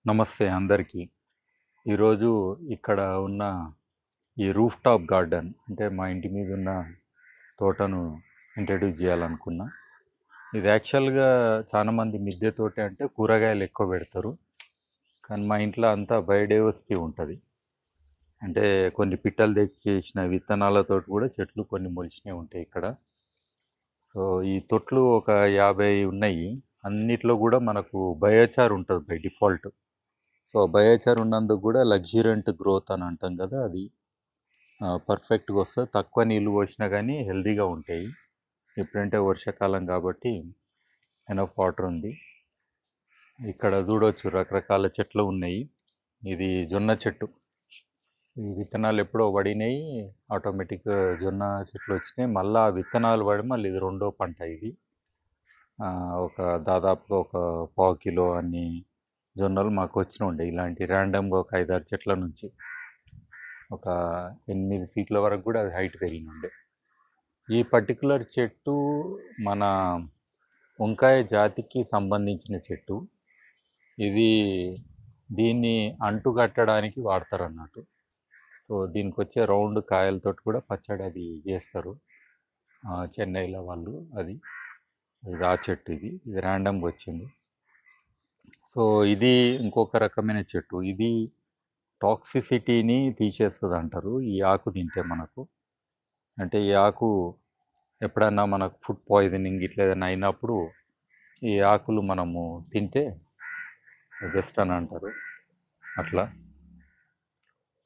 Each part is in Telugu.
నమస్తే అందరికీ. ఈరోజు ఇక్కడ ఉన్న ఈ రూఫ్ టాప్ గార్డెన్ అంటే మా ఇంటి మీద ఉన్న తోటను ఇంట్రడ్యూస్ చేయాలనుకున్నా. ఇది యాక్చువల్‌గా చాలామంది మిద్దె తోట అంటే కూరగాయలు ఎక్కువ పెడతారు. కానీ మా ఇంట్లో అంతా బయోడైవర్సిటీ ఉంటుంది. అంటే కొన్ని పిట్టలు తెచ్చి చేసిన విత్తనాలతోటి కూడా చెట్లు కొన్ని మొలిచినవి ఉంటాయి ఇక్కడ. సో ఈ తొట్లు ఒక 50 ఉన్నాయి. అన్నిట్లో కూడా మనకు బయోచార్ ఉంటుంది బై డిఫాల్ట్. సో బయోచార్ ఉన్నందుకు కూడా లగ్జూరెంట్ గ్రోత్ అని అంటాం కదా, అది పర్ఫెక్ట్గా వస్తుంది. తక్కువ నీళ్ళు పోసినా కానీ హెల్తీగా ఉంటాయి. ఇప్పుడంటే వర్షాకాలం కాబట్టి ఎనఫ్ వాటర్ ఉంది. ఇక్కడ చూడవచ్చు రకరకాల చెట్లు ఉన్నాయి. ఇది జొన్న చెట్టు. ఈ విత్తనాలు ఎప్పుడో పడినాయి, ఆటోమేటిక్గా జొన్న చెట్లు వచ్చినాయి. మళ్ళీ ఆ విత్తనాలు పడి మళ్ళీ ఇది రెండో పంట. ఇది ఒక దాదాపుగా ఒక 1/4 కిలో అన్ని జొన్నలు మాకు వచ్చిన ఉండే ఇలాంటి ర్యాండమ్గా ఒక 5-6 చెట్ల నుంచి ఒక 8 ఫీట్ల వరకు కూడా అది హైట్ పెరిగినుండే. ఈ పర్టికులర్ చెట్టు మన వంకాయ జాతికి సంబంధించిన చెట్టు. ఇది దీన్ని అంటు కట్టడానికి వాడతారు అన్నట్టు. సో దీనికి వచ్చే రౌండ్ కాయలతోటి కూడా పచ్చడి అది చేస్తారు చెన్నైలో వాళ్ళు. అది ఆ చెట్టు. ఇది ర్యాండమ్గా వచ్చింది. సో ఇది ఇంకొక రకమైన చెట్టు. ఇది టాక్సిసిటీని తీసేస్తుంది అంటారు ఈ ఆకు తింటే మనకు. అంటే ఈ ఆకు ఎప్పుడన్నా మనకు ఫుడ్ పాయిజనింగ్ ఇట్లా ఏదైనా అయినప్పుడు ఈ ఆకులు మనము తింటే బెస్ట్ అని అంటారు అట్లా.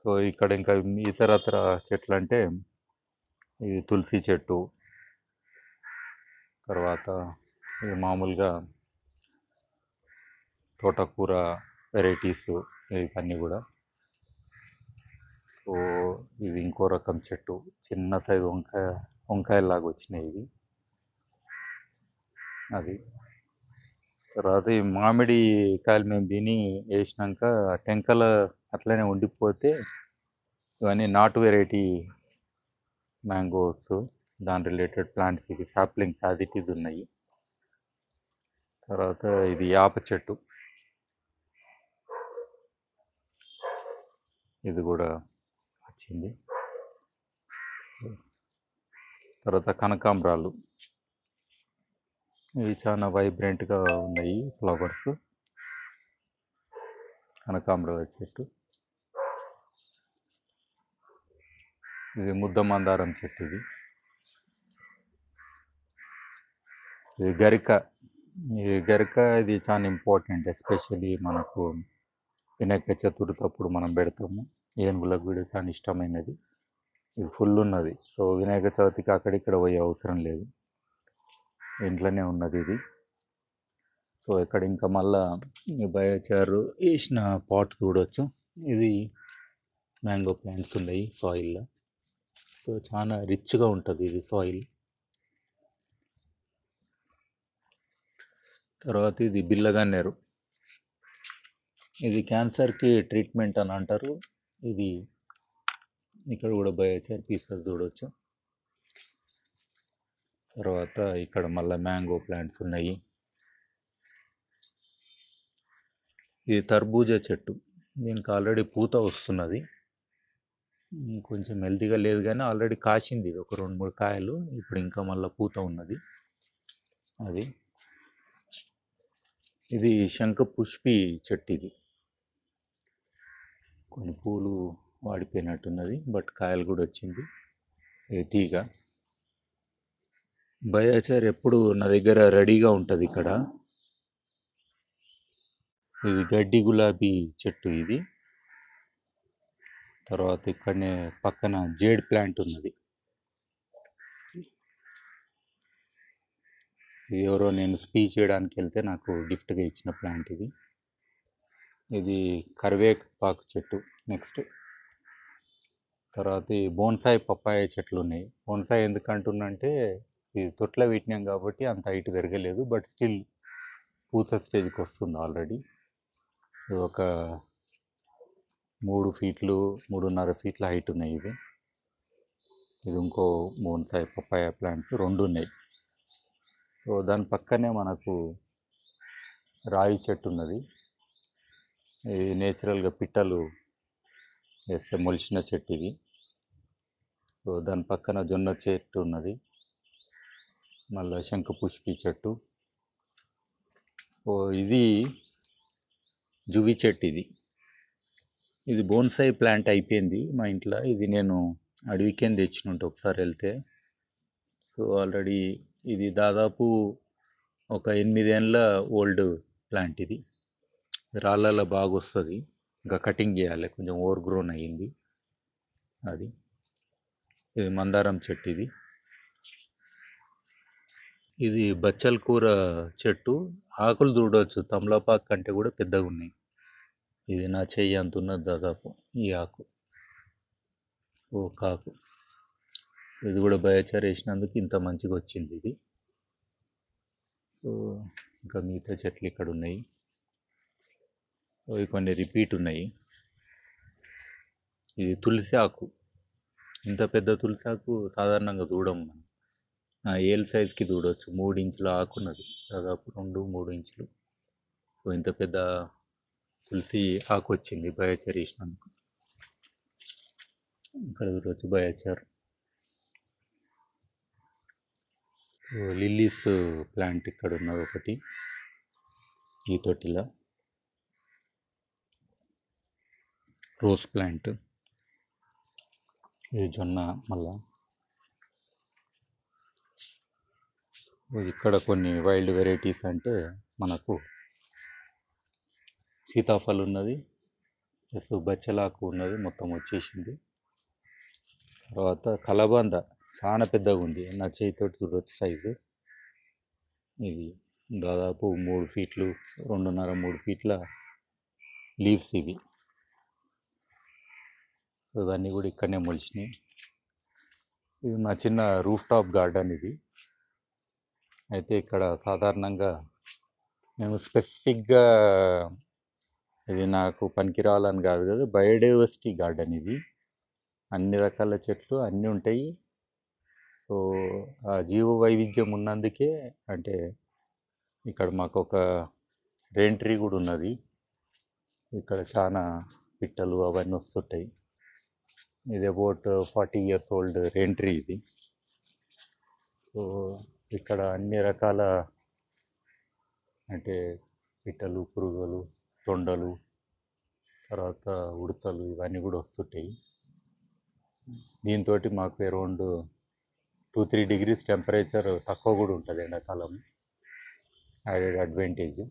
సో ఇక్కడ ఇంకా ఇతరత్ర చెట్లు అంటే ఇది తులసి చెట్టు, తర్వాత ఇది మామూలుగా తోటకూర వెరైటీస్ ఇవన్నీ కూడా. సో ఇది ఇంకో రకం చెట్టు, చిన్న సైజు వంకాయలాగా వచ్చినాయి ఇవి. అది తర్వాత ఈ మామిడి కాయలు మేము తిని వేసినాక టెంకల అట్లనే ఉండిపోతే ఇవన్నీ నాటు వెరైటీ మ్యాంగోస్, దాని రిలేటెడ్ ప్లాంట్స్ ఇవి సాప్లింగ్స్ అది ఇది ఉన్నాయి. తర్వాత ఇది యాప చెట్టు, ఇది కూడా వచ్చింది. తర్వాత కనకాంబరాలు, ఇవి చాలా వైబ్రెంట్గా ఉన్నాయి ఫ్లవర్స్. కనకాంబరాల చెట్టు. ఇది ముద్ద మందారం చెట్టు. ఇది గరిక. ఈ గరిక ఇది చాలా ఇంపార్టెంట్, ఎస్పెషల్లీ మనకు వినాయక చతుర్థి అప్పుడు మనం పెడతాము. ఏనుగులకు కూడా చాలా ఇష్టమైనది. ఇది ఫుల్ ఉన్నది. సో వినాయక చవితికి అక్కడిక్కడ పోయే అవసరం లేదు, ఇంట్లోనే ఉన్నది ఇది. సో ఇక్కడ ఇంకా మళ్ళా బయోచారు వేసిన పాట్ చూడవచ్చు. ఇది మ్యాంగో ప్లాంట్స్ ఉన్నాయి సాయిల్లో. సో చాలా రిచ్గా ఉంటుంది ఇది సాయిల్. తర్వాత ఇది బిల్లగన్నేరు. ఇది క్యాన్సర్కి ట్రీట్మెంట్ అని అంటారు. ఇది ఇక్కడ కూడా బయోచార్ పీసెస్ చూడవచ్చు. తర్వాత ఇక్కడ మళ్ళీ మ్యాంగో ప్లాంట్స్ ఉన్నాయి. ఇది తర్బూజా చెట్టు. దీనికి ఆల్రెడీ పూత వస్తున్నది. కొంచెం హెల్తీగా లేదు కానీ ఆల్రెడీ కాసింది ఇది ఒక 2-3 కాయలు. ఇప్పుడు ఇంకా మళ్ళీ పూత ఉన్నది. అది ఇది శంఖపుష్పి చెట్టు. ఇది కొన్ని పూలు వాడిపోయినట్టున్నది, బట్ కాయలు కూడా వచ్చింది. ఇది తీగ. బయోచార్ ఎప్పుడు నా దగ్గర రెడీగా ఉంటుంది ఇక్కడ. ఇది గడ్డి గులాబీ చెట్టు ఇది. తర్వాత ఇక్కడనే పక్కన జేడ్ ప్లాంట్ ఉన్నది. ఇది ఎవరో నేను స్పీచ్ చేయడానికి వెళ్తే నాకు గిఫ్ట్గా ఇచ్చిన ప్లాంట్ ఇది. ఇది కరివేపాకు చెట్టు. నెక్స్ట్ తర్వాత ఈ బోన్సాయి పప్పాయ చెట్లు ఉన్నాయి. బోన్సాయి ఎందుకు అంటున్నంటే ఇది తొట్ల వీటినాం కాబట్టి అంత హైట్ పెరగలేదు, బట్ స్టిల్ పూత స్టేజ్కి వస్తుంది ఆల్రెడీ. ఇది ఒక 3 ఫీట్లు 3.5 ఫీట్ల హైట్ ఉన్నాయి ఇది. ఇది ఇంకో బోన్సాయి పప్పాయ ప్లాంట్స్ 2 ఉన్నాయి. సో దాని పక్కనే మనకు రాయి చెట్టు ఉన్నది. ఇది నేచురల్గా పిట్టలు వేస్తే మొలిచిన చెట్టు ఇది. సో దాని పక్కన జొన్న చెట్టు ఉన్నది, మళ్ళీ శంఖపుష్పి చెట్టు. ఓ ఇది జువి చెట్టు. ఇది బోన్సాయి ప్లాంట్ అయిపోయింది మా ఇంట్లో. ఇది నేను అడవికేం తెచ్చినట్టు ఒకసారి వెళ్తే. సో ఆల్రెడీ ఇది దాదాపు ఒక 8 ఏళ్ళ ఓల్డ్ ప్లాంట్. ఇది రాళ్ళలో బాగా వస్తుంది, ఇంకా కటింగ్ చేయాలి, కొంచెం ఓవర్ గ్రోన్ అయ్యింది అది. ఇది మందారం చెట్టు. ఇది బచ్చల కూర చెట్టు. ఆకులు చూడవచ్చు, తమలపాకు కంటే కూడా పెద్దగా ఉన్నాయి. ఇది నా చెయ్యి అంత ఉన్నది దాదాపు ఈ ఆకు. ఓ కాకు. ఇది కూడా బయోచార్ వేసినందుకు ఇంత మంచిగా వచ్చింది ఇది. సో ఇంకా మిగతా చెట్లు ఇక్కడ ఉన్నాయి. అవి కొన్ని రిపీట్ ఉన్నాయి. ఇది తులసి ఆకు. ఇంత పెద్ద తులసి ఆకు సాధారణంగా చూడం మనం. ఏల్ సైజ్కి చూడవచ్చు. 3 ఇంచుల ఆకు ఉన్నది, దాదాపు 2-3 ఇంచులు. సో ఇంత పెద్ద తులసి ఆకు వచ్చింది బయోచార్ వేసినందుకు. ఇక్కడ చూడవచ్చు బయోచార్. లిల్లీస్ ప్లాంట్ ఇక్కడ ఉన్నది ఒకటి ఈ తొట్టిలో. Rose plant. ఇది జొన్న. మళ్ళా ఇక్కడ కొన్ని వైల్డ్ వెరైటీస్ అంటే మనకు సీతాఫలం ఉన్నది, ప్లస్ బచ్చలాకు ఉన్నది, మొత్తం వచ్చేసింది. తర్వాత కలబంద చాలా పెద్దగా ఉంది, నా చేతితోటి చూడవచ్చు సైజు. ఇది దాదాపు 3 ఫీట్లు, 2.5-3 ఫీట్ల లీవ్స్ ఇవి. సో ఇవన్నీ కూడా ఇక్కడనే మొలిచినాయి. ఇది మా చిన్న రూఫ్ టాప్ గార్డెన్ ఇది. అయితే ఇక్కడ సాధారణంగా మేము స్పెసిఫిక్గా ఇది నాకు పనికిరావాలని కాదు కదా, బయోడైవర్సిటీ గార్డెన్ ఇది. అన్ని రకాల చెట్లు అన్నీ ఉంటాయి. సో ఆ జీవ వైవిధ్యం ఉన్నందుకే, అంటే ఇక్కడ మాకు ఒక రెయిన్ ట్రీ కూడా ఉన్నది. ఇక్కడ చాలా పిట్టలు అవన్నీ వస్తుంటాయి. ఇది about 40 years old rain tree ఇది. సో ఇక్కడ అన్ని రకాల, అంటే పిట్టలు, పురుగులు, తొండలు, తర్వాత ఉడతలు ఇవన్నీ కూడా వస్తుంటాయి. దీంతో మాకు అరౌండ్ 2-3 degrees టెంపరేచర్ తక్కువ కూడా ఉంటుంది ఎండాకాలం. Added advantage.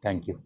Thank you.